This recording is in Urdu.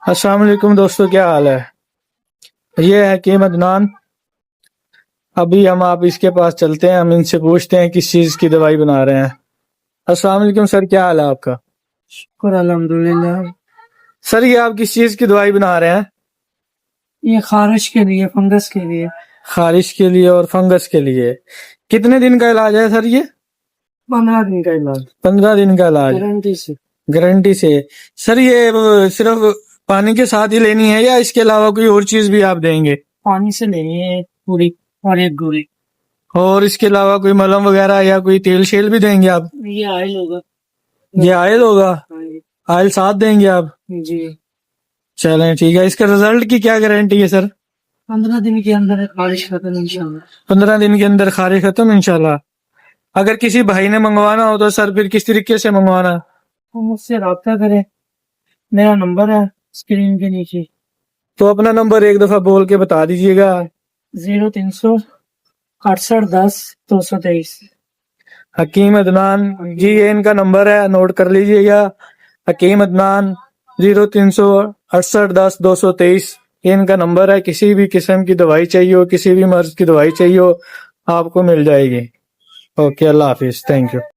السلام علیکم دوستو، کیا حال ہے؟ یہ ہے حکیم عدنان. ابھی ہم آپ اس کے پاس چلتے ہیں، ہم ان سے پوچھتے ہیں کس چیز کی دوائی بنا رہے ہیں. السلام علیکم سر، کیا حال ہے آپ کا؟ شکر الحمدللہ. سر یہ آپ کس چیز کی دوائی بنا رہے ہیں؟ یہ خارش کے لیے، فنگس کے لیے. خارش کے لیے اور فنگس کے لیے. کتنے دن کا علاج ہے سر یہ؟ 15 دن کا علاج. 15 دن کا علاج گارنٹی سے. گارنٹی سے. سر یہ صرف پانی کے ساتھ ہی لینی ہے یا اس کے علاوہ کوئی اور چیز بھی آپ دیں گے؟ پانی سے لینی ہے پوری اور ایک گولی. اور اس کے علاوہ کوئی ملہم وغیرہ یا کوئی تیل شیل بھی دیں گے آپ؟ یہ آئل ہوگا. یہ آئل ہوگا؟ آئل ساتھ دیں گے آپ؟ جی. چلیں ٹھیک ہے. اس کا رزلٹ کی کیا گارنٹی ہے سر؟ 15 دن کے اندر خارش ختم انشاءاللہ. 15 دن کے اندر خارش ختم انشاءاللہ. اگر کسی بھائی نے منگوانا ہو تو سر پھر کس طریقے سے منگوانا؟ وہ مجھ سے رابطہ کرے. میرا نمبر ہے اسکرین کے نیچے. تو اپنا نمبر ایک دفعہ بول کے بتا دیجیے گا. 0300 68 10 223. حکیم عدنان جی، یہ ان کا نمبر ہے، نوٹ کر لیجیے گا. حکیم عدنان 0300 68 10 223 یہ ان کا نمبر ہے. کسی بھی قسم کی دوائی چاہیے ہو، کسی بھی مرض کی دوائی چاہیے ہو، آپ کو مل جائے گی. اوکے، اللہ حافظ، تھینک یو.